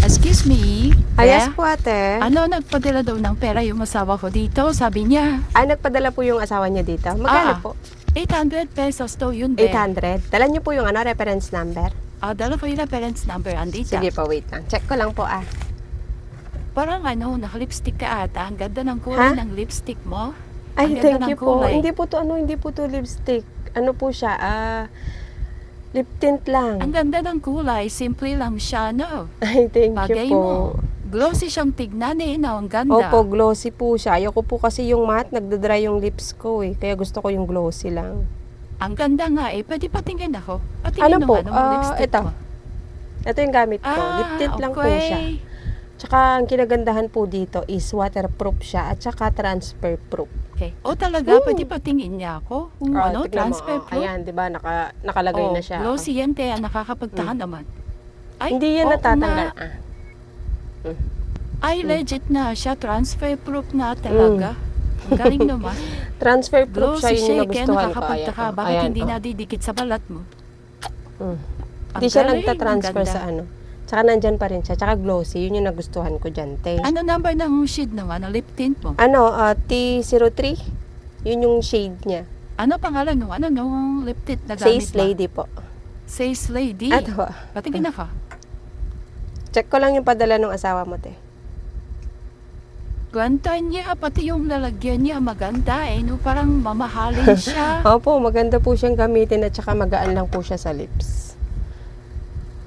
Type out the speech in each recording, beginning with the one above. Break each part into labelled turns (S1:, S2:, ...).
S1: Excuse me,
S2: Yes
S1: Bea?
S2: po ate.
S1: Ano, nagpadala daw ng pera yung asawa ko dito, sabi niya.
S2: Nagpadala po yung asawa niya dito. Magkano po?
S1: 800 pesos daw yun, Bea.
S2: 800. Dala niyo po yung reference number.
S1: Dala ko yung reference number, andito.
S2: Sige po, wait lang. Check ko lang po
S1: Parang naka-lipstick ka ata. Ang ganda ng kulay ng lipstick mo.
S2: Ay,
S1: Ang ganda
S2: thank
S1: ng
S2: you po.
S1: kulay.
S2: Hindi po to lipstick. Ano po siya? Lip tint lang.
S1: Ang ganda ng kulay, simple lang siya, no?
S2: Ay, thank
S1: Bagay
S2: you po.
S1: mo. Glossy siyang tignan no? Ang ganda.
S2: Opo, glossy po siya. Ayoko po kasi yung matte, nagdadry yung lips ko eh. Kaya gusto ko yung glossy lang.
S1: Ang ganda nga eh. Pwede patingin ako.
S2: Ano
S1: Patingin
S2: po?
S1: naman ang lipstick
S2: Ito.
S1: mo.
S2: Ito yung gamit ko. Lip tint lang po siya. Tsaka ang kinagandahan po dito is waterproof siya at tsaka transfer proof.
S1: Okay. Talaga, pwede patingin niya ako. Kung
S2: Tignan mo,
S1: transfer proof.
S2: ayan, di ba? Nakalagay na siya.
S1: Glossy yan, te. Nakakapagtahan naman. Ay,
S2: Hindi yan
S1: oo
S2: natatanggal.
S1: nga. Ay, legit na siya. Transfer proof na talaga. Ang galing naman.
S2: Transfer proof siya,
S1: Glossy
S2: yun
S1: siya,
S2: yung
S1: kaya
S2: nagustuhan ko.
S1: nakakapagtaka.
S2: Ayan,
S1: Bakit
S2: ayan,
S1: hindi
S2: oh.
S1: nadidikit sa balat mo?
S2: Mm.
S1: Ang
S2: Hindi siya
S1: galing,
S2: nagtatransfer
S1: ang
S2: sa
S1: ganda.
S2: Tsaka nandyan pa rin siya. Tsaka glossy, yun yung nagustuhan ko dyan, te.
S1: Ano number ng shade naman, ng lip tint mo?
S2: T03. Yun yung shade niya.
S1: Ano pangalan mo? Ano nung lip tint na gamit
S2: Says
S1: mo?
S2: Lady po.
S1: Says Lady.
S2: Ito po.
S1: Patingin ako.
S2: Check ko lang yung padala ng asawa mo, te.
S1: Ganda niya, pati yung lalagyan niya maganda eh. No, parang mamahalin siya.
S2: Opo, maganda po siyang gamitin at saka magaan lang po siya sa lips.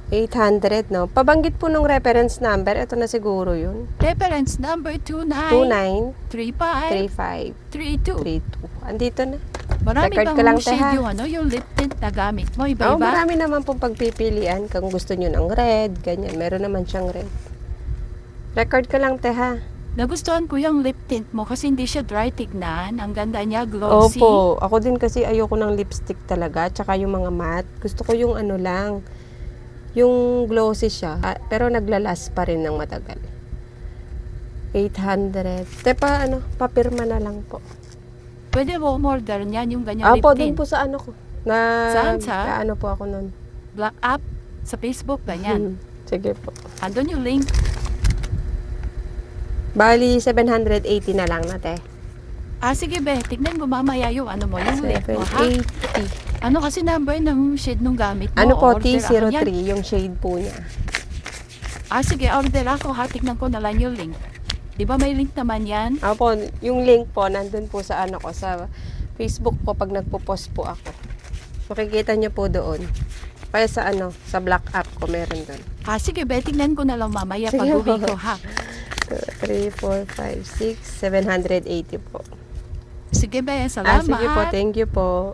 S2: 800, no? Pabanggit po nung reference number. Ito na siguro yun.
S1: Reference number
S2: 29
S1: 293532.
S2: 35 32. Andito na.
S1: Marami
S2: Record ko
S1: bang
S2: lang, te,
S1: shade
S2: ha?
S1: yung lip tint na gamit mo?
S2: Oh,
S1: Iba-iba?
S2: marami naman pong pagpipilian. Kung gusto nyo ng red, ganyan. Meron naman siyang red. Record ko lang, te, ha?
S1: Nagustuhan ko yung lip tint mo kasi hindi siya dry tignan. Ang ganda niya, glossy.
S2: Opo. Ako din kasi ayoko ng lipstick talaga. Tsaka yung mga matte. Gusto ko yung ano lang. Yung glossy siya. Pero naglalas pa rin ng matagal. 800. Tepa, papirma na lang po.
S1: Pwede mo umorder niyan yung ganyan lip
S2: Opo,
S1: tint.
S2: dun po sa ano ko.
S1: Saan, sa?
S2: Ano po ako nun.
S1: Black app sa Facebook, ganyan.
S2: Sige po.
S1: Andun yung link.
S2: Bali, 780 na lang na, te.
S1: Sige be, tignan mo mamaya yung ano mo, yung lip mo, ha?
S2: 780.
S1: Ano kasi number ng shade nung gamit mo?
S2: Ano po,
S1: Order ako
S2: T03,
S1: yan.
S2: yung shade po niya.
S1: Sige, order ako ha, tignan ko na lang yung link. Di ba may link naman yan?
S2: Opo, yung link po, nandun po sa ano ko, sa Facebook ko pag nagpo-post po ako. Makikita niyo po doon. Kaya sa sa black app ko, meron doon.
S1: Sige be, tignan ko na lang mamaya
S2: Sige
S1: pag uwi
S2: po.
S1: ko ha.
S2: 2, 3, 4, 5, 6, 780 po.
S1: Sige be, salamat.
S2: Sige po, thank you po.